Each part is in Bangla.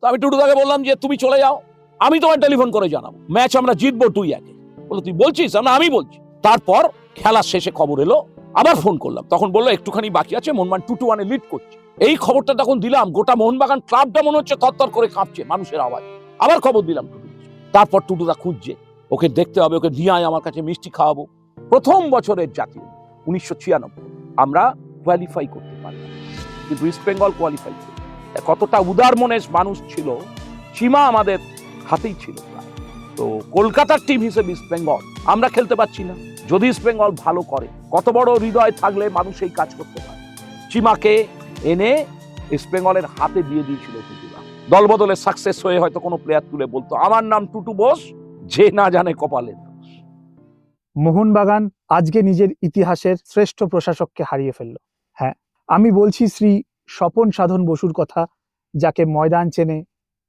তো আমি টুটুদাকে বললাম যে তুমি চলে যাও, আমি তোমার টেলিফোন করে জানাবো, ম্যাচ আমরা জিতবো 2-1। বললো তুই বলছিস? আমি বলছি। তারপর খেলার শেষে খবর এলো, আবার ফোন করলাম, তখন বললো একটুখানি বাকি আছে, মোহনবাগান 2-1 লিড করছে। এই খবরটা তখন দিলাম, গোটা মোহনবাগান ক্লাবটা মনে হচ্ছে থরথর করে কাঁপছে মানুষের আওয়াজ। আবার খবর দিলাম টুটু। তারপর টুটুদা খুঁজছে, ওকে দেখতে হবে, ওকে নিয়ে আয় আমার কাছে, মিষ্টি খাওয়াবো। প্রথম বছরের জাতীয় 1996 আমরা কোয়ালিফাই করতে পারলাম, কিন্তু ইস্ট বেঙ্গল কোয়ালিফাই করে। কতটা উদার মনের মানুষ ছিল, সীমা আমাদের হাতেই ছিল। তো কলকাতার টিম হিসেবে ইস্ট বেঙ্গল আমরা খেলতে পারছি না। যদি ইস্ট বেঙ্গল ভালো করে, কত বড় হৃদয় থাকলে মানুষ এই কাজ করতে পারে। সীমাকে এনে ইস্ট বেঙ্গলের হাতে দিয়ে দিয়েছিল টুটুদা। দল বদলে সাকসেস হয়ে হয়তো কোনো প্লেয়ার তুলে বলতো আমার নাম টুটু বোস, যে না জানে কপালের। মোহনবাগান আজকে নিজের ইতিহাসের শ্রেষ্ঠ প্রশাসককে হারিয়ে ফেলল। হ্যাঁ, আমি বলছি শ্রী স্বপন সাধন বসুর কথা, যাকে ময়দান চেনে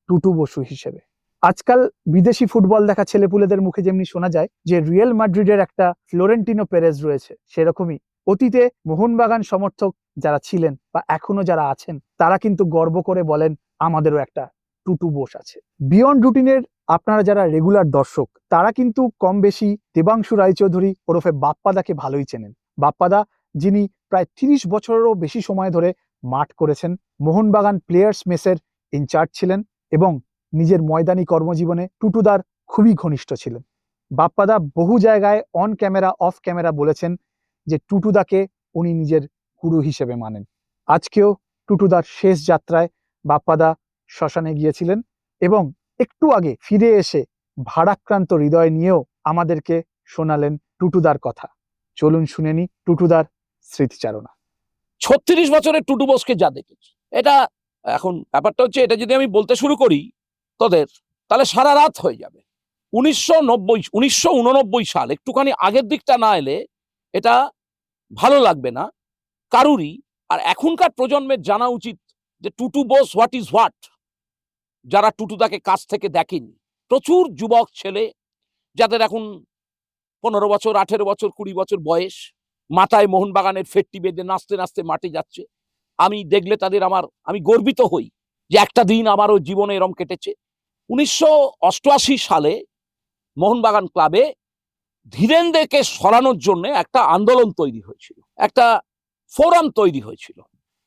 টুটু বসু হিসেবে। আজকাল বিদেশি ফুটবল দেখা ছেলেপুলেদের মুখে যেমনি শোনা যায় যে রিয়েল মাদ্রিদের একটা ফ্লোরেন্টিনো পেরেজ রয়েছে, সেরকমই অতীতে মোহনবাগান সমর্থক যারা ছিলেন বা এখনো যারা আছেন, তারা কিন্তু গর্ব করে বলেন আমাদেরও একটা টুটু বোস আছে। বিয়ন্ড রুটিনের আপনারা যারা রেগুলার দর্শক, তারা কিন্তু কম বেশি দেবাংশু রায়চৌধুরী ওরফে বাপ্পাদাকে ভালোই চেনেন। বাপ্পাদা, যিনি প্রায় 30 বছরেরও বেশি সময় ধরে মাঠ করেছেন, মোহনবাগান প্লেয়ার্স মেসের ইনচার্জ ছিলেন এবং নিজের ময়দানি কর্মজীবনে টুটুদার খুবই ঘনিষ্ঠ ছিলেন। বাপ্পাদা বহু জায়গায় অন ক্যামেরা অফ ক্যামেরা বলেছেন যে টুটুদাকে উনি নিজের গুরু হিসেবে মানেন। আজকেও টুটুদার শেষ যাত্রায় বাপ্পাদা শ্মশানে গিয়েছিলেন এবং একটু আগে ফিরে এসে ভারাক্রান্ত হৃদয় নিয়েও আমাদেরকে শোনালেন টুটুদার কথা। চলুন শুনে নি টুটুদার স্মৃতিচারণা। 36 বছরের টুটু বোসকে যা দেখেছি, এটা এখন ব্যাপারটা হচ্ছে, এটা যদি আমি বলতে শুরু করি তোদের, তাহলে সারা রাত হয়ে যাবে। 1989 সাল, একটুখানি আগের দিকটা না এলে এটা ভালো লাগবে না কারুরই। আর এখনকার প্রজন্মের জানা উচিত যে Tutu Bose what is what, যারা টুটুদাকে কাছ থেকে দেখেনি। প্রচুর যুবক ছেলে যাদের এখন 15 বছর, 18 বছর, 20 বছর বয়স, মাথায় মোহনবাগানের ফেটটি বেঁধে নাচতে নাচতে মাঠে যাচ্ছে। আমি দেখলে তাদের আমি গর্বিত হই যে একটা দিন আমারও জীবনে এরম কেটেছে। 1988 সালে মোহনবাগান ক্লাবে ধীরেন্দ্রকে সরানোর জন্য একটা আন্দোলন তৈরি হয়েছিল, একটা ফোরাম তৈরি হয়েছিল,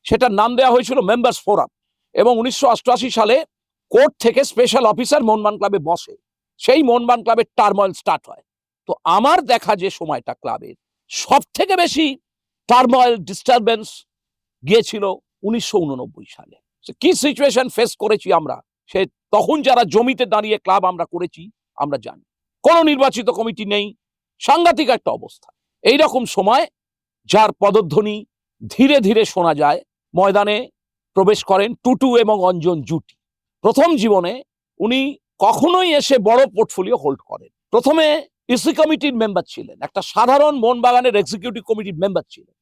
সেটার নাম দেওয়া হয়েছিল মেম্বার্স ফোরাম। এবং 1988 সালে কোর্ট থেকে স্পেশাল অফিসার মোহনবাগান ক্লাবে বসে, সেই মোহনবাগান ক্লাবের টার্ময়েল স্টার্ট হয়। তো আমার দেখা যে সময়টা ক্লাবের সব থেকে বেশি টার্ময়েল ডিস্টারবেন্স গিয়েছিল 1989 সালে। কি সিচুয়েশন ফেস করেছি আমরা, সে তখন যারা জমিতে দাঁড়িয়ে ক্লাব আমরা করেছি আমরা জানি। কোনো নির্বাচিত কমিটি নেই, সাংঘাতিক একটা অবস্থা। এইরকম সময় যার পদধ্বনি ধীরে ধীরে শোনা যায়, ময়দানে প্রবেশ করেন টুটু এবং অঞ্জন জুটি। প্রথম জীবনে উনি কখনোই এসে বড় পোর্টফোলিও হোল্ড করেন। প্রথমে ইসি কমিটির মেম্বার ছিলেন, একটা সাধারণ মোহনবাগানের এক্সিকিউটিভ কমিটির মেম্বার ছিলেন।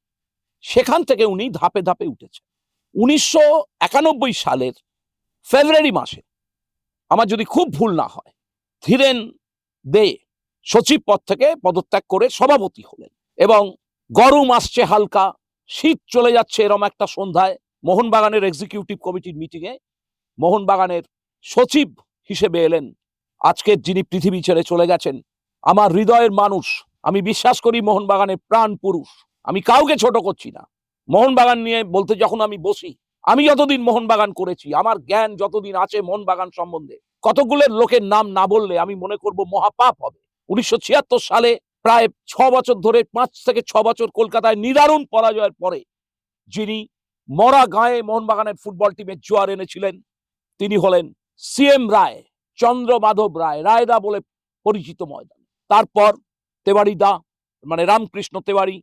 সেখান থেকে উনি ধাপে ধাপে উঠেছেন। 1991 সালের ফেব্রুয়ারি মাসে, আমার যদি খুব ভুল না হয়, ধীরেন দে সচিব পদ থেকে পদত্যাগ করে সভাপতি হলেন। এবং গরম আসছে হালকা, শীত চলে যাচ্ছে, এরম একটা সন্ধ্যায় মোহনবাগানের এক্সিকিউটিভ কমিটির মিটিংয়ে মোহনবাগানের সচিব হিসেবে এলেন আজকের যিনি পৃথিবী ছেড়ে চলে গেছেন, আমার হৃদয়ের মানুষ, আমি বিশ্বাস করি মোহনবাগানের প্রাণ পুরুষ। আমি কাউকে ছোট করছি না। মোহনবাগান নিয়ে বলতে যখন আমি বসি, আমি যতদিন মোহনবাগান করেছি, আমার জ্ঞান যতদিন আছে মোহনবাগান সম্বন্ধে, কতগুলো লোকের নাম না বললে আমি মনে করব মহাপাপ হবে। 1976 সালে প্রায় 6 বছর ধরে, 5 থেকে 6 বছর কলকাতায় নিদারুণ পরাজয়ের পরে যিনি মরা গায়ে মোহনবাগানের ফুটবল টিমের জোয়ার এনেছিলেন, তিনি হলেন সিএম রায়, চন্দ্র মাধব রায়, রায়দা বলে পরিচিত ময়দান। তারপর তেওয়ারি দা, মানে রামকৃষ্ণ তেওয়ারি,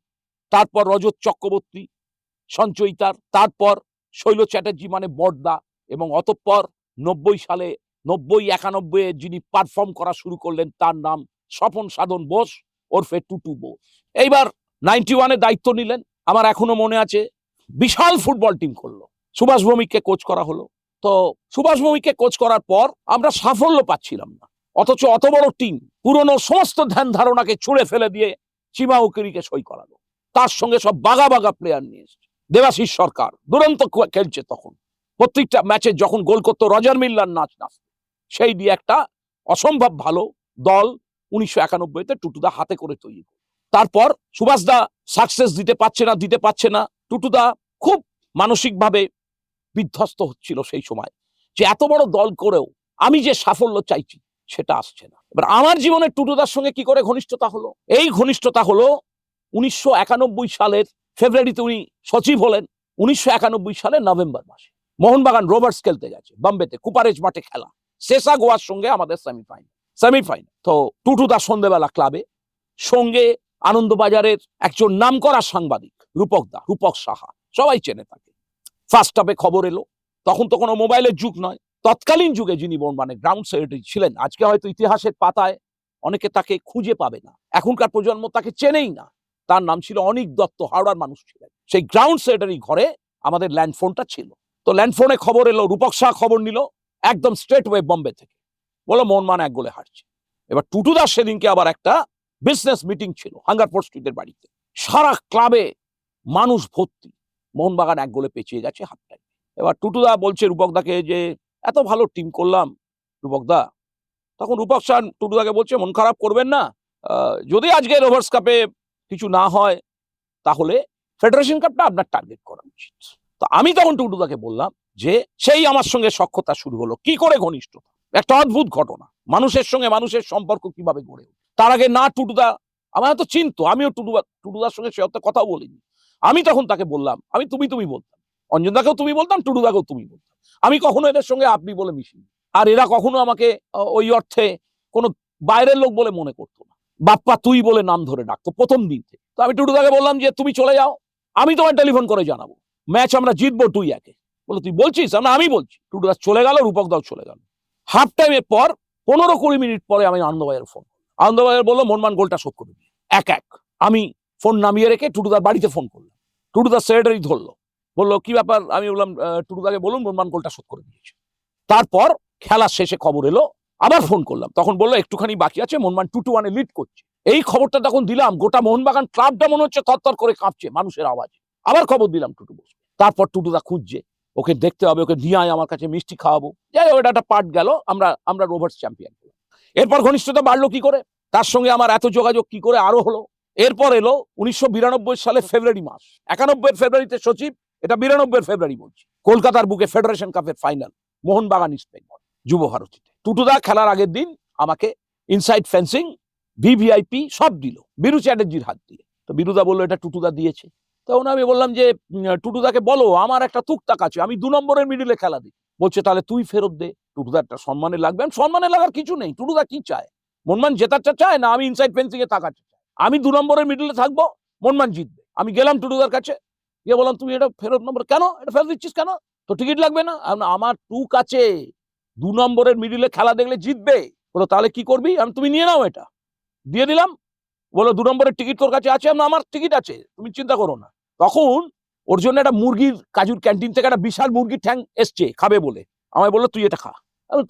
তারপর রজত চক্রবর্তী সঞ্চয়িতার, তারপর শৈল চ্যাটার্জি মানে বড়দা, এবং অতঃপর 90 সালে 91 যিনি পারফর্ম করা শুরু করলেন তার নাম স্বপন সাধন বোস ওরফে টুটু বোস। এইবার 91-এ দায়িত্ব নিলেন। আমার এখনো মনে আছে, বিশাল ফুটবল টিম করলো, সুভাষ ভৌমিককে কোচ করা হলো। তো সুভাষ ভৌমিককে কোচ করার পর আমরা সাফল্য পাচ্ছিলাম না, অথচ অত বড় টিম পুরনো সমস্ত ধ্যান ধারণাকে ছুঁড়ে ফেলে দিয়ে চিমা উকিরিকে সই করালো। তার সঙ্গে সব বাগা বাগা প্লেয়ার নিয়ে এসছে। দেবাশিস সরকার দুরন্ত খেলছে তখন, প্রত্যেকটা ম্যাচে যখন গোল করতো রজার মিল্লার নাচ সেই দিয়ে একটা অসম্ভব ভালো দল 1991-তে টুটুদা হাতে করে তৈরি করে। তারপর সুভাষদা সাকসেস দিতে পারছে না টুটুদা খুব মানসিকভাবে বিধ্বস্ত হচ্ছিল সেই সময়, যে এত বড় দল করেও আমি যে সাফল্য চাইছি সেটা আসছে না। এবার আমার জীবনে টুটুদার সঙ্গে কি করে ঘনিষ্ঠতা হলো? এই ঘনিষ্ঠতা হলো 1991 সালের ফেব্রুয়ারিতে উনি সচিব হলেন। 1991 সালের নভেম্বর মাসে মোহনবাগান রোভার্স খেলতে গেছে বোম্বেতে, কুপারেজ মাঠে খেলা, শেষা গোয়ার সঙ্গে আমাদের সেমিফাইনাল। তো টুটুদা সন্ধ্যেবেলা ক্লাবে, সঙ্গে আনন্দবাজারের একজন নামকরা সাংবাদিক রূপক সাহা, সবাই চেনে তাকে। ফার্স্ট হাফে খবর এলো, তখন তো কোনো মোবাইলের যুগ নয়, তৎকালীন যুগে যিনি মোহনবাগানের গ্রাউন্ড সেক্রেটারি ছিলেন, আজকে হয়তো ইতিহাসের পাতায় অনেকে তাকে খুঁজে পাবে না, এখনকার প্রজন্ম তাকে চেনেই না, তার নাম ছিল অনিক দত্ত, হাওড়ার মানুষ ছিলেন। সেই গ্রাউন্ড সেক্রেটারি ঘরে আমাদের ল্যান্ডফোনটা ছিল। তো ল্যান্ডফোনে খবর এলো, রূপক শাহ খবর নিল একদম স্ট্রেট ওয়ে বোম্বে থেকে, বলো মোহনবাগান 1 গোলে হারছে। এবার টুটুদার সেদিনকে আবার একটা বিজনেস মিটিং ছিল হাঙ্গারফোর্ড স্ট্রিটের বাড়িতে, সারা ক্লাবে মানুষ ভর্তি, মোহনবাগান 1 গোলে পেঁচিয়ে গেছে হাফ টাইম। এবার টুটুদা বলছে রূপকদাকে যে এত ভালো টিম করলাম রূপকদা। তখন রূপক শাহ টুটুদাকে বলছে মন খারাপ করবেন না, যদি আজকে রোভার্স কাপে কিছু না হয় তাহলে ফেডারেশন কাপটা আপনার টার্গেট করা উচিত। তো আমি তখন টুটুদাকে বললাম যে সেই আমার সঙ্গে সখ্যতা শুরু হলো, কি করে ঘনিষ্ঠতা, একটা অদ্ভুত ঘটনা, মানুষের সঙ্গে মানুষের সম্পর্ক কিভাবে গড়ে ওঠে। তার আগে না টুটুদা আমার তো চিনতো, আমিও টুটুদার সঙ্গে সে অর্থে কথা বলিনি। আমি তখন তাকে বললাম, আমি তুমি বলতাম, অঞ্জনদাকেও তুমি বলতাম, টুটুদাকেও তুমি বলতাম, আমি কখনো এদের সঙ্গে আপনি বলে মিশিনি। আর এরা কখনো আমাকে ওই অর্থে কোনো বাইরের লোক বলে মনে করতো না, বাপ্পা তুই বলে নাম ধরে ডাকতো প্রথম দিন থেকে। তো আমি টুটুদাকে বললাম যে তুমি চলে যাও, আমি তোমার টেলিফোন করে জানাবো ম্যাচ আমরা জিতবো 2-1। বলো তুই বলছিস? আমি বলছি। টুটুদা চলে গেল, রূপকদাও চলে গেল। হাফ টাইমের পর 15-20 মিনিট পরে আমি আনন্দবাজার ফোন, আনন্দবাজার বললো মোহনবাগান গোলটা শোধ করে দিয়ে 1-1। আমি ফোন নামিয়ে রেখে টুটুদার বাড়িতে ফোন করলাম, টুটুদার সেক্রেটারি ধরলো, বললো কি ব্যাপার? আমি বললাম টুটুদাকে বলুন মোহনবাগান গোলটা শোধ করে দিয়েছে। তারপর খেলা শেষে খবর এলো, আবার ফোন করলাম, তখন বললো একটুখানি বাকি আছে, মোহনবাগান 2-1 লিড করছে। এই খবরটা তখন দিলাম, গোটা মোহনবাগান ক্লাবটা মনে হচ্ছে থরথর করে কাঁপছে মানুষের আওয়াজে। আবার খবর দিলাম টুটু বসে। তারপর টুটুদা খুঁজছে, ওকে দেখতে হবে, ওকে নিয়ে আয় আমার কাছে, মিষ্টি খাওয়াবো। যাই হোক, এটা একটা পার্ট গেল, আমরা রোভার্স চ্যাম্পিয়ন হলাম। এরপর ঘনিষ্ঠতা বাড়লো কি করে, তার সঙ্গে আমার এত যোগাযোগ কি করে আরো হলো। এরপর এলো 1992 সালে ফেব্রুয়ারি মাস, 91 ফেব্রুয়ারিতে সচিব, এটা 92 ফেব্রুয়ারি বলছি, কলকাতার বুকে ফেডারেশন কাপের ফাইনাল, মোহনবাগান ইস্ট বেঙ্গল যুব ভারতীতে। টুটুদা খেলার আগের দিন আমাকে ইনসাইড ফেন্সিং, ভিভিআইপি সব দিল বিরু চ্যাটার্জির হাত দিয়ে। তো বিরুদা বললো এটা টুটুদা দিয়েছে। তখন আমি বললাম যে টুটুদাকে বলো আমার একটা টুকটাক আছে, আমি 2 নম্বরের মিডিলে খেলা দিই। বলছে তাহলে তুই ফেরত দে, টুটুদা একটা সম্মানে লাগবে। সম্মানে লাগার কিছু নেই, টুটুদা কি চায়, মোহনবাগান জেতারটা চায় না আমি ইনসাইড ফেন্সিং এ থাকার চাই। আমি 2 নম্বরের মিডিলে থাকবো, মোহনবাগান জিতবে। আমি গেলাম টুটুদার কাছে, গিয়ে বললাম তুমি এটা ফেরত নম্বর কেন, এটা ফেরত দিচ্ছিস কেন, তো টিকিট লাগবে না? আমার টুক আছে, 2 নম্বরের মিডিলে খেলা দেখলে জিতবে। বলো তাহলে কি করবি? তুমি নিয়ে নাও, এটা দিয়ে দিলাম। বলো 2 নম্বরের টিকিট তোর কাছে আছে? আমার টিকিট আছে, তুমি চিন্তা করো না। তখন ওর জন্য একটা মুরগির, কাজুর ক্যান্টিন থেকে একটা বিশাল মুরগির ঠ্যাং এসছে খাবে বলে, আমায় বললো তুই এটা খা।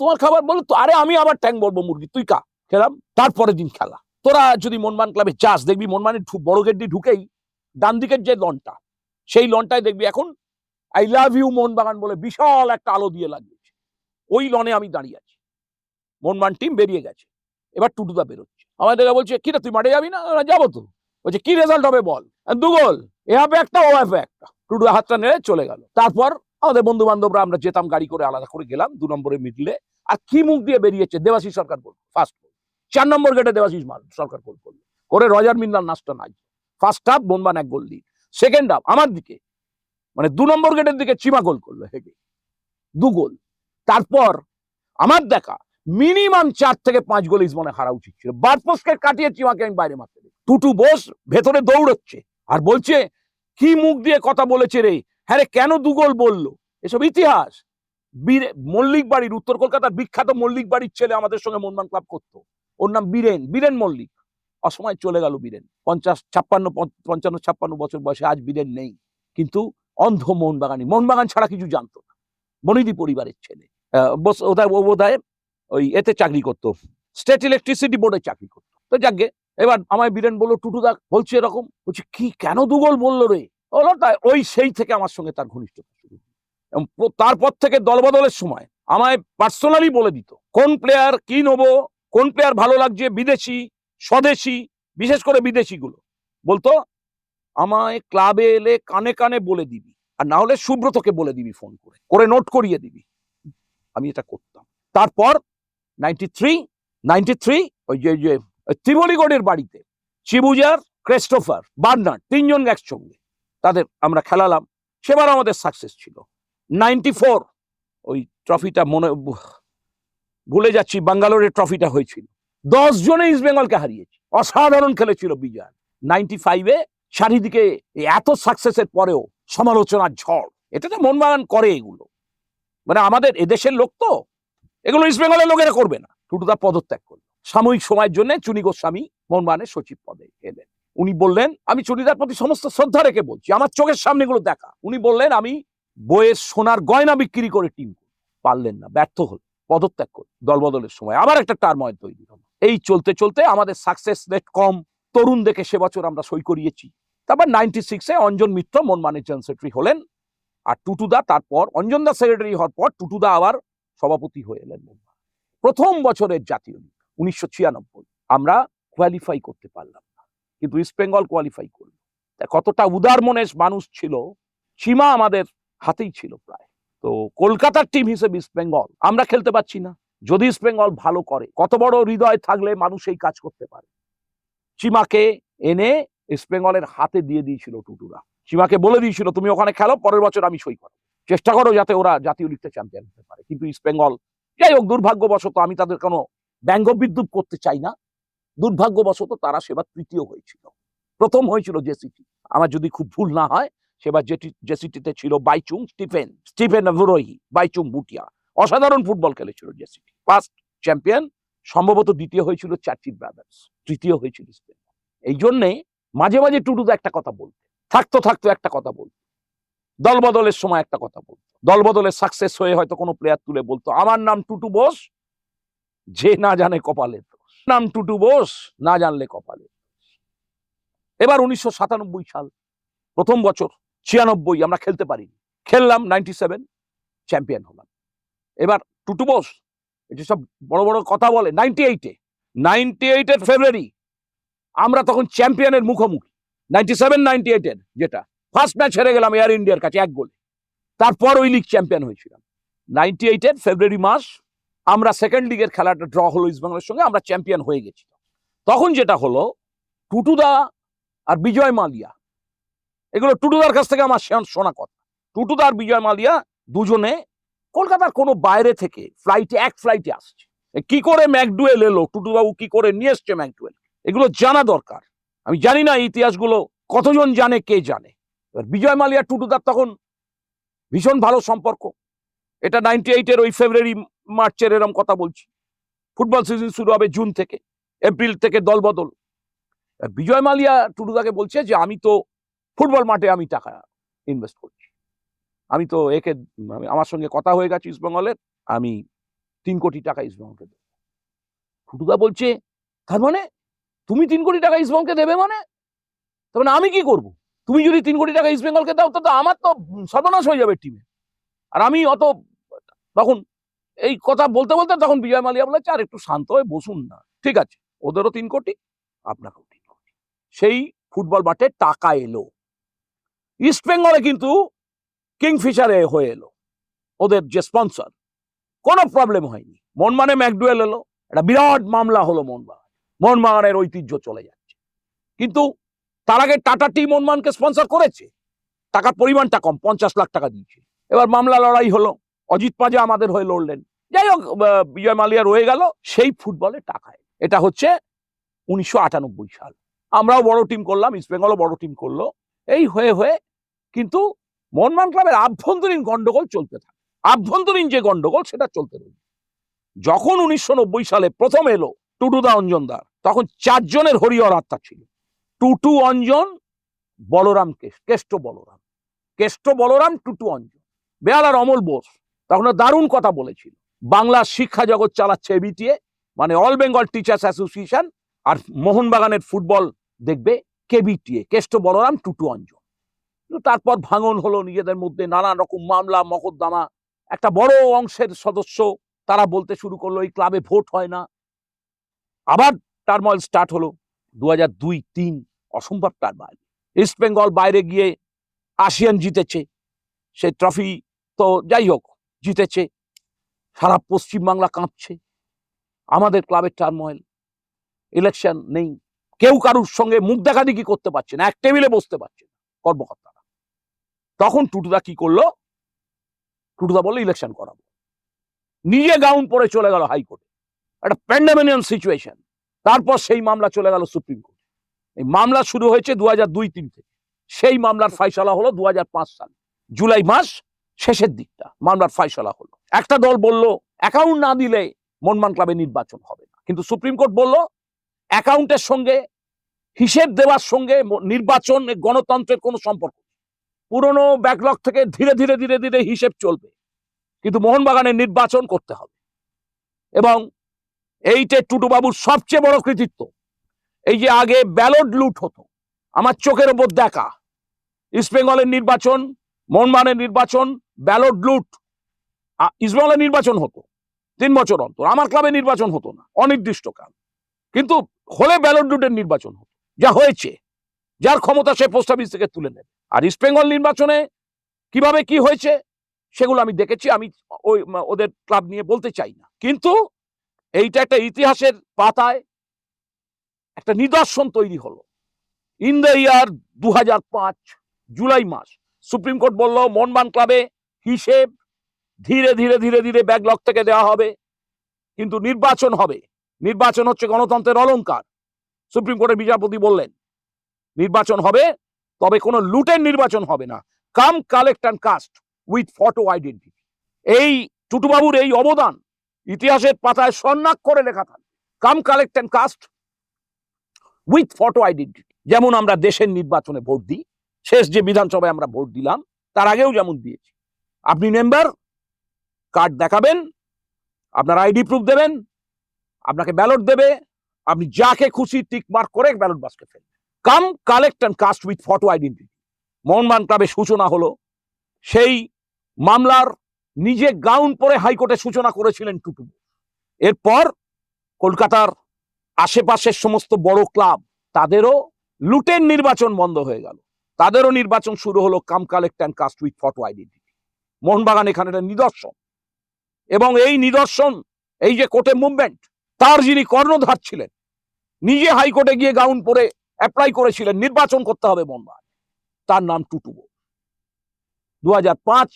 তোমার খাবার? বললো আরে আমি আবার ঠ্যাং বলবো মুরগি, তুই খা। খেলাম। তারপরের দিন খেলা, তোরা যদি মোহনবাগান ক্লাবে যাস দেখবি মোহনবাগানের বড় গেট দিয়ে ঢুকেই ডান দিকের যে লনটা, সেই লনটায় দেখবি এখন আই লাভ ইউ মোহনবাগান বলে বিশাল একটা আলো দিয়ে লাগিয়েছে। ওই লনে আমি দাঁড়িয়ে আছি, মোহনবাগান টিম বেরিয়ে গেছে। এবার টুটুদা বেরোচ্ছে, আমার দেখা বলছে কি রে তুই মাঠে যাবি না? যাবো তো। বলছে কি রেজাল্ট হবে বল? 2 গোল, এ হাফে একটা ও হাফে একটা। টুটুদা হাতটা নেড়ে চলে গেল। তারপর আমাদের বন্ধু বান্ধবরা আমরা যেতাম গাড়ি করে, আলাদা করে গেলাম 2 নম্বরের মিডলে। আর কি মুখ দিয়ে বেরিয়েছে, দেবাশিস সরকার গোল, ফার্স্ট গোল, 4 নম্বর গেটে দেবাশিস সরকার গোল করলো, করে রজার মিল্লার নাচটা নাই। ফার্স্ট হাফ মোহনবাগান 1 গোল লিড, সেকেন্ড হাফ আমার দিকে মানে 2 নম্বর গেটের দিকে চিমা গোল করলো হেগে, 2 গোল। তারপর আমার দেখা মিনিমাম 4 থেকে 5 গোল ইসবনে হারা উচিত ছিল, বারপোস্টকে কাটিয়ে চিমাকে আমি বাইরে মারতে দিই। টুটু বোস ভেতরে দৌড়চ্ছে আর বলছে কি মুখ দিয়ে কথা বলেছে রে, হ্যাঁ রে কেন 2 গোল বললো, এসব ইতিহাস। মল্লিক বাড়ির, উত্তর কলকাতার বিখ্যাত মল্লিক বাড়ির ছেলে আমাদের সঙ্গে মোহনবাগান ক্লাব করতো, ওর নাম বীরেন মল্লিক। অসময় চলে গেল বীরেন, 55 বছর বয়সে, আজ বীরেন নেই। কিন্তু অন্ধ মোহনবাগানি, মোহনবাগান ছাড়া কিছু জানতো না, বনিদি পরিবারের ছেলে। বোধহয় ওই এতে চাকরি করতো, স্টেট ইলেকট্রিসিটি বোর্ডে চাকরি করতো। তো যাকে এবার আমায় বীরেন বললো টুটুদা বলছে এরকম, বলছে কি কেন 2 গোল বললো রে, বললো তাই। ওই সেই থেকে আমার সঙ্গে তার ঘনিষ্ঠতা শুরু। এবং তারপর থেকে দলবদলের সময় আমায় পার্সোনালি বলে দিত কোন প্লেয়ার কি নেবো, কোন প্লেয়ার ভালো লাগছে, বিদেশি স্বদেশি, বিশেষ করে বিদেশিগুলো বলতো আমায় ক্লাবে এলে কানে কানে বলে দিবি, আর না হলে সুব্রতকে বলে দিবি, ফোন করে করে নোট করিয়ে দিবি। আমি এটা করতাম। তারপর 93 ওই যে ত্রিভলিগড়ের বাড়িতে চিবুজার, ক্রিস্টোফার, বার্নার্ড তিনজন একসঙ্গে তাদের আমরা খেলালাম, সেবার আমাদের সাকসেস ছিল। 94 ওই ট্রফিটা মনে ভুলে যাচ্ছি, ব্যাঙ্গালোরের ট্রফিটা হয়েছিল, 10 জনে ইস্ট বেঙ্গলকে হারিয়েছি, অসাধারণ খেলেছিল বিজয়। 95-এ চারিদিকে এত সাকসেসের পরেও সমালোচনার ঝড়, এটা তো মোহনবাগান করে এগুলো, মানে আমাদের এদেশের লোক তো, এগুলো ইস্ট বেঙ্গলের লোকেরা করবে না। টুটুদা পদত্যাগ করলো সাময়িক সময়ের জন্য, চুনি গোস্বামী মোহনবাগানের সচিব পদে এলেন। উনি বললেন, আমি চুনিদার প্রতি সমস্ত শ্রদ্ধা রেখে বলছি, আমার চোখের সামনে এগুলো দেখা, উনি বললেন আমি বইয়ের সোনার গয়না বিক্রি করে টিম পারলেন না, ব্যর্থ হল, পদত্যাগ করল। দলবদলের সময় আবার একটা টার্ময়েল তৈরি হলো। এই চলতে চলতে আমাদের সাকসেস রেট কম, তরুণ দেখে সে বছর আমরা সই করিয়েছি। তারপর 96-এ অঞ্জন মিত্র মোহনবাগানের জেনারেল সেক্রেটারি হলেন, আর টুটুদা তারপর অঞ্জন দা সেক্রেটারি হওয়ার পর টুটুদা আবার সভাপতি হয়ে এলেন। প্রথম বছরের জাতীয় লিগ 1996 আমরা কোয়ালিফাই করতে পারলাম না, কিন্তু ইস্ট বেঙ্গল কোয়ালিফাই করল। কতটা উদার মনের মানুষ ছিল, সীমা আমাদের হাতেই ছিল প্রায়। তো কলকাতার টিম হিসেবে ইস্ট বেঙ্গল আমরা খেলতে পারছি না। যদি ইস্ট বেঙ্গল ভালো করে, কত বড় হৃদয় থাকলে মানুষ এই কাজ করতে পারে। সীমাকে এনে ইস্ট বেঙ্গলের হাতে দিয়ে দিয়েছিল টুটুরা, সীমাকে বলে দিয়েছিল তুমি ওখানে খেলো, পরের বছর আমি সই করো, চেষ্টা করো যাতে ওরা জাতীয় লিগতে চ্যাম্পিয়ন হতে পারে। কিন্তু ইস্ট বেঙ্গল, যাই হোক দুর্ভাগ্যবশত, আমি তাদের কোনো ব্যঙ্গ বিদ্রুপ করতে চাই না, দুর্ভাগ্যবশত তারা সেবার তৃতীয় হয়েছিল। প্রথম হয়েছিল জেসিটি, আমার যদি খুব ভুল না হয়, সেবার জেসিটিতে ছিল বাইচুং স্টিফেন ভুরোহি, বাইচুং বুটিয়া, অসাধারণ ফুটবল খেলেছিল জেসিটি। ফার্স্ট চ্যাম্পিয়ন, সম্ভবত দ্বিতীয় হয়েছিল চার্চিল ব্রাদার্স, তৃতীয় হয়েছিল ইস্ট বেঙ্গল। এই জন্যে মাঝে মাঝে টুটুদা একটা কথা বলতো, থাকতো একটা কথা বলতো, দলবদলের সময় একটা কথা বলতো, দলবদলের সাকসেস হয়ে হয়তো কোনো প্লেয়ার তুলে বলতো আমার নাম টুটু বোস, যে না জানে কপালের দোষ, নাম টুটু বোস, না জানলে কপালের দোষ। এবার 1997 সাল, প্রথম বছর 96 আমরা খেলতে পারিনি, খেললাম 97, চ্যাম্পিয়ন হলাম। এবার টুটু বোস যেসব বড় বড় কথা বলে, 98-এর ফেব্রুয়ারি আমরা তখন চ্যাম্পিয়নের মুখোমুখি, 97-98-এর যেটা ফার্স্ট ম্যাচ হেরে গেলাম এয়ার ইন্ডিয়ার কাছে 1 গোলে, তারপর ওই লিগ চ্যাম্পিয়ন হয়েছিলাম। 98-এর ফেব্রুয়ারি মাস আমরা সেকেন্ড লিগের খেলাটা ড্র হলো ইস্ট বেঙ্গলের সঙ্গে, আমরা চ্যাম্পিয়ন হয়ে গেছি। তখন যেটা হলো, টুটুদা আর বিজয় মালিয়া, এগুলো টুটুদার কাছ থেকে আমার শোনা কথা, টুটুদা আর বিজয় মালিয়া দুজনে কলকাতার কোনো বাইরে থেকে এক ফ্লাইটে আসছে। কি করে ম্যাকডুয়েল এলো, টুটুবাবু কি করে নিয়ে এসছে ম্যাকডুয়েল, এগুলো জানা দরকার। আমি জানি না ইতিহাসগুলো কতজন জানে, কে জানে। এবার বিজয় মালিয়া টুটুদার তখন ভীষণ ভালো সম্পর্ক। এটা 98-এর ওই ফেব্রুয়ারি মার্চের এরম কথা বলছি। ফুটবল সিজন শুরু হবে জুন থেকে, এপ্রিল থেকে দলবদল। বিজয় মালিয়া টুটুদাকে বলছে যে আমি তো ফুটবল মাঠে আমি টাকা ইনভেস্ট করছি, আমি তো একে, আমার সঙ্গে কথা হয়ে গেছে ইস্ট বেঙ্গলের, আমি 3 কোটি টাকা ইস্ট বেঙ্গলকে দেবো। টুটুদা বলছে তার মানে তুমি 3 কোটি টাকা ইস্ট বেঙ্গলকে দেবে, মানে তার মানে আমি কি করব? তুমি যদি 3 কোটি টাকা ইস্ট বেঙ্গলকে দাও, তো আমার তো সর্বনাশ হয়ে যাবে টিমে, আর আমি অত। তখন এই কথা বলতে বলতে তখন বিজয় মালিয়া বলেছে আর একটু শান্ত হয়ে বসুন না, ঠিক আছে, ওদেরও 3 কোটি, আপনাকেও 3 কোটি। সেই ফুটবল মাঠে টাকা এলো, ইস্ট বেঙ্গলে কিন্তু কিংফিশারে হয়ে এলো ওদের যে স্পন্সর, কোনো প্রবলেম হয়নি। মোহনবাগানে ম্যাকডুয়েল এলো, একটা বিরাট মামলা হলো, মোহনবাগানের ঐতিহ্য চলে যাচ্ছে। কিন্তু তার আগে টাটা টি মোহনবাগানকে স্পন্সর করেছে, টাকার পরিমাণটা কম, 50 লাখ টাকা দিয়েছে। এবার মামলা লড়াই হলো, অজিত পাজা আমাদের হয়ে লড়লেন, যাই হোক বিজয় মালিয়া রয়ে গেল সেই ফুটবলে টাকায়। এটা হচ্ছে 1998 সাল, আমরাও বড় টিম করলাম, ইস্ট বেঙ্গলও বড় টিম করলো। এই হয়ে হয়ে কিন্তু মোহনবাগান ক্লাবের আভ্যন্তরীণ গন্ডগোল চলতে থাকে, আভ্যন্তরীণ যে গন্ডগোল সেটা চলতে রইল। যখন 1990 সালে প্রথম এলো টুটুদা অঞ্জনদার, তখন 4 জনের হরিহর আত্মা ছিল, টুটু অঞ্জন, বলরাম কেষ্ট বলরাম, টুটু অঞ্জন, বেহালার অমল বোস। তখন দারুণ কথা বলেছিল, বাংলার শিক্ষা জগৎ চালাচ্ছে এবিটিএ, মানে অল বেঙ্গল টিচার্স অ্যাসোসিয়েশন, আর মোহনবাগানের ফুটবল দেখবে কেবিটিএ, কেষ্ট বলরাম, টুটু অঞ্জন। তারপর ভাঙন হলো নিজেদের মধ্যে, নানান রকম মামলা মকদ্দমা। একটা বড় অংশের সদস্য তারা বলতে শুরু করলো এই ক্লাবে ভোট হয় না। আবার টার্ময়েল স্টার্ট হলো 2002-03, অসম্ভব টার্ময়েল। ইস্ট বেঙ্গল বাইরে গিয়ে আসিয়ান জিতেছে, সেই ট্রফি তো যাই হোক জিতেছে, সারা পশ্চিমবাংলা কাঁপছে। আমাদের ক্লাবের টার্ময়েল, ইলেকশন নেই, কেউ কারুর সঙ্গে মুখ দেখাদেখি করতে পারছে না, এক টেবিলে বসতে পারছে না কর্মকর্তারা। তখন টুটুদা কি করলো? টুটুদা বললো ইলেকশন করাবো, নিজে গাউন পরে চলে গেল হাইকোর্টে, একটা প্যান্ডামেনিয়ান সিচুয়েশন। তারপর সেই মামলা চলে গেল সুপ্রিম কোর্ট। এই মামলা শুরু হয়েছে 2002-03 থেকে, সেই মামলার ফাইসালা হলো 2005 সালে জুলাই মাস শেষের দিকটা মামলার ফাইসালা হলো। একটা দল বলল অ্যাকাউন্ট না দিলে মনমান ক্লাবে নির্বাচন হবে না, কিন্তু সুপ্রিম কোর্ট বলল অ্যাকাউন্টের সঙ্গে, হিসেব দেওয়ার সঙ্গে নির্বাচন গণতন্ত্রের কোনো সম্পর্ক, পুরনো ব্যাকলগ থেকে ধীরে ধীরে ধীরে ধীরে হিসেব চলবে, কিন্তু মোহনবাগানের নির্বাচন করতে হবে। এবং এইটা টুটুবাবুর সবচেয়ে বড় কৃতিত্ব। এই যে আগে ব্যালট লুট হতো, আমার চোখের ওপর দেখা, ইস্টবেঙ্গলের নির্বাচন, মোহনবাগানের নির্বাচন, ব্যালট লুট। ইস্টবেঙ্গলের নির্বাচন হতো 3 বছর অন্তর, আমার ক্লাবে নির্বাচন হতো না অনির্দিষ্টকাল, কিন্তু হলে ব্যালট লুটের নির্বাচন হতো। যা হয়েছে, যার ক্ষমতা সে পোস্ট অফিস থেকে তুলে নেবে। আর ইস্টবেঙ্গল নির্বাচনে কিভাবে কি হয়েছে সেগুলো আমি দেখেছি, আমি ওদের ক্লাব নিয়ে বলতে চাই না, কিন্তু এইটা একটা ইতিহাসের পাতায় একটা নিদর্শন তৈরি হলো। ইন দ্য ইয়ার 2005 জুলাই মাস সুপ্রিম কোর্ট বলল মোহনবাগান ক্লাবে হিসেব ধীরে ধীরে ধীরে ধীরে ব্যাকলগ থেকে দেওয়া হবে, কিন্তু নির্বাচন হবে। নির্বাচন হচ্ছে গণতন্ত্রের অলংকার। সুপ্রিম কোর্টের বিচারপতি বললেন নির্বাচন হবে, তবে কোনো লুটের নির্বাচন হবে না, come collect and cast with photo identity. এই টুটুবাবুর এই অবদান ইতিহাসের পাতায় স্বর্ণাক্ষরে লেখা থাকে, come collect and cast with photo identity. যেমন আমরা দেশের নির্বাচনে ভোট দিই, শেষ যে বিধানসভায় আমরা ভোট দিলাম তার আগেও যেমন দিয়েছি, আপনি মেম্বার কার্ড দেখাবেন, আপনার আইডি প্রুফ দেবেন, আপনাকে ব্যালট দেবে, আপনি যাকে খুশি টিক মার্ক করে ব্যালট বাক্সে ফেলবেন। Come collect and cast with photo identity. Mohun Bagan ক্লাবের সূচনা হলো, সেই মামলার নিজে গাউন পরে হাইকোর্টে সূচনা করেছিলেন টুটু। এরপর কলকাতার আশেপাশের সমস্ত বড় ক্লাব, তাদেরও লুটের নির্বাচন বন্ধ হয়ে গেল, তাদেরও নির্বাচন শুরু হলো come collect and cast with photo identity. Mohun Bagan এখানে একটা নিদর্শন, এবং এই নিদর্শন, এই যে কোর্টে মুভমেন্ট, তার যিনি কর্ণধার ছিলেন, নিজে হাইকোর্টে গিয়ে গাউন পরে অ্যাপ্লাই করেছিলেন নির্বাচন করতে হবে মোহনবাগান, তার নাম টুটু বোস। 2005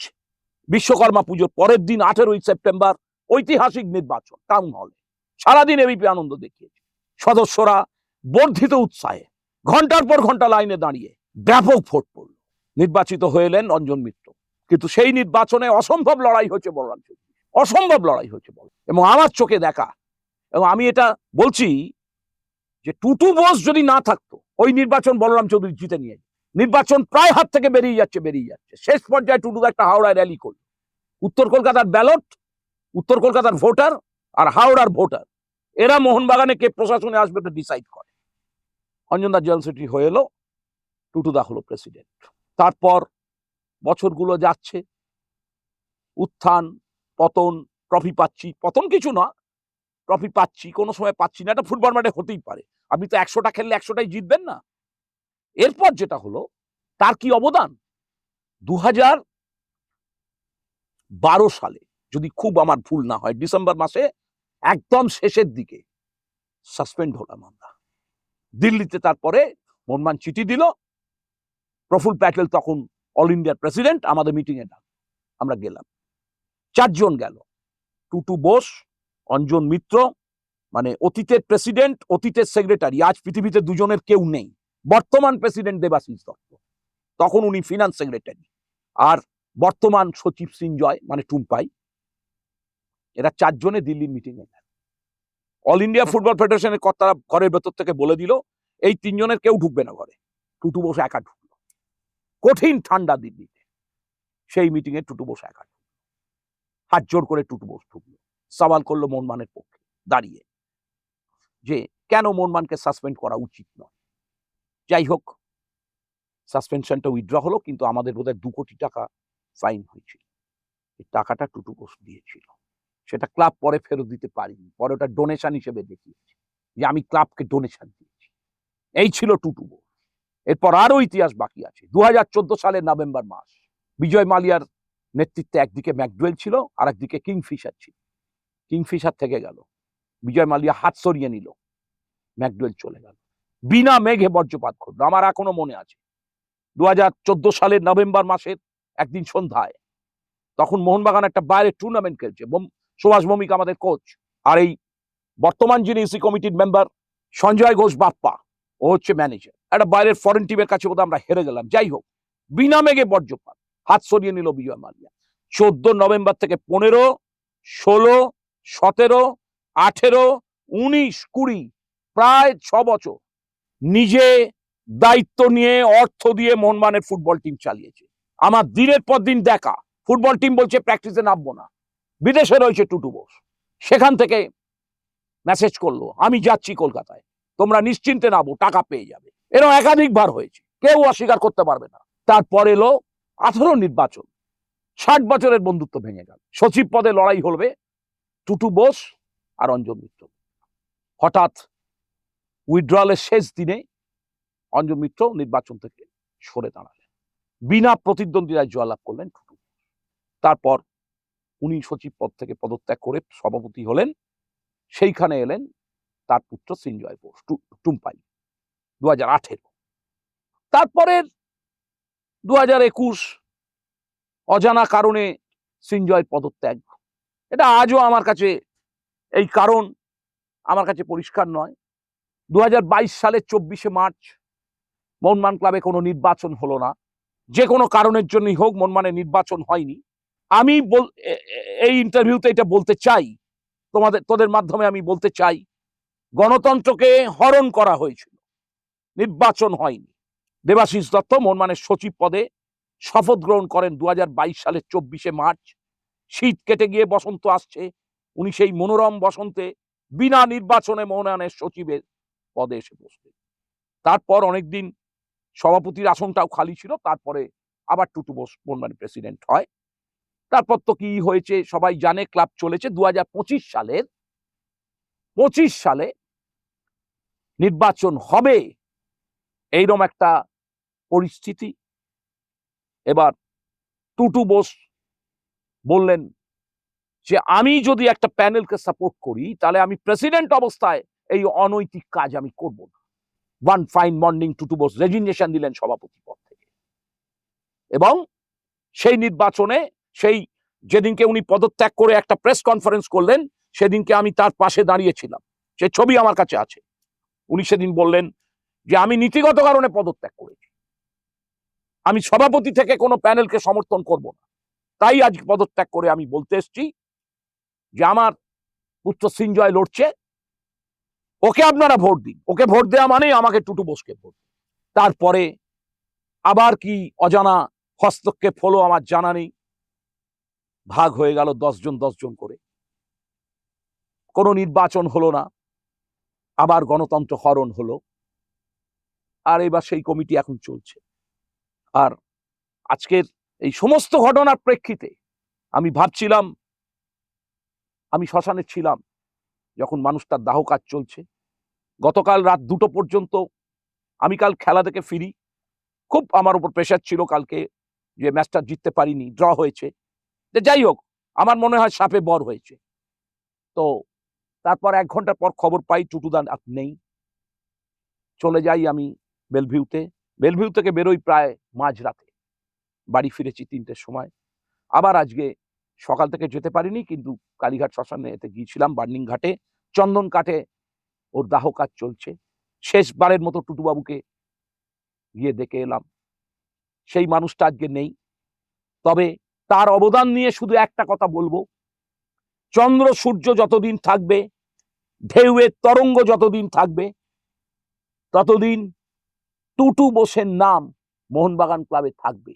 বিশ্বকর্মা পুজোর পরের দিন 18ই সেপ্টেম্বর ঐতিহাসিক নির্বাচন টাউন হলে, সারাদিন এবিপি আনন্দ দেখিয়েছে। সদস্যরা বর্ধিত উৎসাহে ঘন্টার পর ঘন্টা লাইনে দাঁড়িয়ে ব্যাপক ভোট পড়ল, নির্বাচিত হয়ে এলেন রঞ্জন মিত্র। কিন্তু সেই নির্বাচনে অসম্ভব লড়াই হয়েছে বলরাম চৌধুরী, অসম্ভব লড়াই হয়েছে বল, এবং আমার চোখে দেখা। এবং আমি এটা বলছি যে টুটু বোস যদি না থাকতো, ওই নির্বাচন বলরাম চৌধুরী জিতে নিয়ে, নির্বাচন প্রায় হাত থেকে বেরিয়ে যাচ্ছে। শেষ পর্যায়ে টুটু একটা হাওড়ায় র্যালি করল, উত্তর কলকাতার ব্যালট, উত্তর কলকাতার ভোটার আর হাওড়ার ভোটার, এরা মোহনবাগানে কে প্রশাসনে আসবে এটা ডিসাইড করে। অঞ্জনদা জেনারেল সেক্রেটারি হয়ে এলো, টুটুদা হলো প্রেসিডেন্ট। তারপর বছরগুলো যাচ্ছে, উত্থান পতন, ট্রফি পাচ্ছি, পতন কিছু না, ট্রফি পাচ্ছি, কোনো সময় পাচ্ছি না, এটা ফুটবল মাঠে হতেই পারে, আপনি তো 100টা খেললে 100টাই জিতবেন না। এরপর যেটা হলো, তার কি অবদান, 2012 সালে যদি খুব আমার ভুল না হয়, ডিসেম্বর মাসে একদম শেষের দিকে সাসপেন্ড হলাম আমরা দিল্লিতে। তারপরে মোহনবাগান চিঠি দিল, প্রফুল প্যাটেল তখন অল ইন্ডিয়ার প্রেসিডেন্ট, আমাদের মিটিং এ ডাক, আমরা গেলাম, 4 জন গেল, টুটু বোস, অঞ্জন মিত্র, মানে অতীতের প্রেসিডেন্ট, অতীতের সেক্রেটারি, আজ পৃথিবীতে দুজনের কেউ নেই, বর্তমান প্রেসিডেন্ট দেবাশিস দত্ত, তখন উনি ফিনান্স সেক্রেটারি, আর বর্তমান সচিব সিঞ্জয় মানে টুম্পাই, এরা 4 জনে দিল্লির মিটিং এ গেল। অল ইন্ডিয়া ফুটবল ফেডারেশনের কর্তারা ঘরের ভেতর থেকে বলে দিল এই 3 জনের কেউ ঢুকবে না ঘরে, টুটু বোস একা ঢুকলো, কঠিন ঠান্ডা দিল্লিতে, সেই মিটিং এ টুটু বোস একা ঢুকলো, হাত জোর করে টুটু বোস ঢুকলো, সওয়াল করলো মোহনবাগানের পক্ষে দাঁড়িয়ে যে কেন মোহনবাগানকে সাসপেন্ড করা উচিত নয়। যাই হোক, সাসপেনশনটা উইথড্র হলো, কিন্তু আমাদের বোধহয় 2 কোটি টাকা ফাইন হয়েছিল। এই টাকাটা টুটু বোস দিয়েছিল, সেটা ক্লাব পরে ফেরত দিতে পারিনি, পরে ওটা ডোনেশন হিসেবে দেখিয়েছি যে আমি ক্লাবকে ডোনেশন দিয়েছি। এই ছিল টুটু বোস। এরপর আরো ইতিহাস বাকি আছে। 2014 সালের নভেম্বর মাস, বিজয় মালিয়ার নেতৃত্বে একদিকে ম্যাকডোয়েল ছিল আর একদিকে কিংফিশার ছিল। কিংফিশার থেকে গেল, বিজয় মালিয়া হাত সরিয়ে নিল, ম্যাকডোয়েল চলে গেল, বিনা মেঘে বজ্রপাত ঘটল। আমার এখনো মনে আছে 2014 সালের নভেম্বর মাসের একদিন সন্ধ্যায়, তখন মোহনবাগান একটা বাইরের টুর্নামেন্ট খেলছে, সুভাষ ভৌমিক আমাদের কোচ, আর এই বর্তমান যিনি ইসি কমিটির মেম্বার সঞ্জয় ঘোষ বাপ্পা, ও হচ্ছে ম্যানেজার। একটা বাইরের ফরেন টিমের কাছে বোধহয় আমরা হেরে গেলাম। যাই হোক, বিনা মেঘে বজ্রপাত, হাত সরিয়ে নিল বিজয় মালিয়া। 14 নভেম্বর থেকে 15, 16, 17, 18, 19, 20, প্রায় 6 বছর নিজে দায়িত্ব নিয়ে অর্থ দিয়ে মোহনবাগানের ফুটবল টিম চালিয়েছে। আমার দিনের পর দিন দেখা ফুটবল টিম বলছে প্র্যাকটিসে নামবো না, বিদেশে রয়েছে টুটু বোস, সেখান থেকে মেসেজ করলো আমি যাচ্ছি কলকাতায়, তোমরা নিশ্চিন্তে নামো, টাকা পেয়ে যাবে। এরকম একাধিকবার হয়েছে, কেউ অস্বীকার করতে পারবে না। তারপর এলো 18 নির্বাচন, 60 বছরের বন্ধুত্ব ভেঙে গেল। সচিব পদে লড়াই হবে টুটু বোস আর অঞ্জন মিত্র। হঠাৎ উইথড্রয়ালের শেষ দিনে অঞ্জন মিত্র নির্বাচন থেকে সরে দাঁড়ালেন, বিনা প্রতিদ্বন্দ্বিতায় জয়লাভ করলেন টুটু। তারপর উনি সচিব পদ থেকে পদত্যাগ করে সভাপতি হলেন, সেইখানে এলেন তার পুত্র সিঞ্জয় বোস, টুম্পাই, 2018। তারপরের 2021 অজানা কারণে সিঞ্জয় পদত্যাগ। এটা আজও আমার কাছে এই কারণ আমার কাছে পরিষ্কার নয়। 2022 সালের 24শে মার্চ মোহনবাগান ক্লাবে কোনো নির্বাচন হলো না, যে কোনো কারণের জন্যই হোক মোহনবাগানের নির্বাচন হয়নি। আমি এই ইন্টারভিউতে এটা বলতে চাই, তোদের মাধ্যমে আমি বলতে চাই, গণতন্ত্রকে হরণ করা হয়েছিল, নির্বাচন হয়নি। দেবাশিস দত্ত মোহনবাগানের সচিব পদে শপথ গ্রহণ করেন 2022 সালের 24শে মার্চ। শীত কেটে গিয়ে বসন্ত আসছে, উনি সেই মনোরম বসন্তে বিনা নির্বাচনে মোহনবাগানের সচিবের পদে এসে বসলেন। তারপর অনেকদিন সভাপতির আসনটাও খালি ছিল, তারপরে আবার টুটু বোস মোহনবাগানের প্রেসিডেন্ট হয়। তারপর তো কি হয়েছে সবাই জানে, ক্লাব চলেছে। 2025 সালে নির্বাচন হবে এইরকম একটা পরিস্থিতি। এবার টুটু বোস বললেন যে আমি যদি একটা প্যানেলকে সাপোর্ট করি তাহলে আমি প্রেসিডেন্ট অবস্থায় এই অনৈতিক কাজ আমি করব না। One fine morning Tutu Bose resignation দিলেন সভাপতি পদ থেকে, এবং সেই নির্বাচনে সেই যেদিনকে উনি পদত্যাগ করে একটা প্রেস কনফারেন্স করলেন, সেদিনকে আমি তার পাশে দাঁড়িয়েছিলাম, সে ছবি আমার কাছে আছে। উনি সেদিন বললেন যে আমি নীতিগত কারণে পদত্যাগ করেছি, আমি সভাপতি থেকে কোনো প্যানেলকে সমর্থন করব না, তাই আজ পদত্যাগ করে আমি বলতে এসেছি যে আমার পুত্র সিঞ্জয় লড়ছে, ওকে আপনারা ভোট দিন। ওকে ভোট দেওয়া মানে আমাকে টুটু বোসকে ভোট। তারপরে আবার কি অজানা হস্তক্ষেপ হলো আমার জানা নেই, ভাগ হয়ে গেল 10 জন 10 জন করে, কোনো নির্বাচন হলো না, আবার গণতন্ত্র হরণ হলো, আর এবার সেই কমিটি এখন চলছে। আর আজকের এই সমস্ত ঘটনার প্রেক্ষিতে আমি ভাবছিলাম, আমি শ্মশানে ছিলাম যখন মানুষটার দাহ কাজ চলছে। গতকাল রাত 2টো পর্যন্ত, আমি কাল খেলা থেকে ফিরি, খুব আমার উপর প্রেশার ছিল কালকে যে ম্যাচটা জিততে পারিনি, ড্র হয়েছে। যাই হোক, আমার মনে হয় সাপে বর হয়েছে। তো তারপর 1 ঘন্টা পর খবর পাই টুটুদা নেই। চলে যাই আমি বেলভিউতে, বেলভিউ থেকে বেরোই প্রায় মাঝরাতে, বাড়ি ফিরেছি 3টের সময়। আবার আজকে সকাল থেকে যেতে পারিনি, কিন্তু কালীঘাট শ্মশানে এতে গিয়েছিলাম, বার্নিং ঘাটে, চন্দন কাঠে ওর দাহ কাজ চলছে। শেষবারের মতো টুটুবাবুকে গিয়ে দেখে এলাম। সেই মানুষটা আজকে নেই, তবে তার অবদান নিয়ে শুধু একটা কথা বলবো, চন্দ্র সূর্য যতদিন থাকবে, ঢেউয়ের তরঙ্গ যতদিন থাকবে, ততদিন টুটু বোসের নাম মোহনবাগান ক্লাবে থাকবে।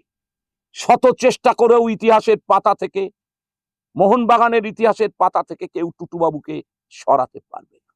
শত চেষ্টা করেও ইতিহাসের পাতা থেকে, মোহনবাগানের ইতিহাসের পাতা থেকে কেউ টুটুবাবুকে সরাতে পারবে না।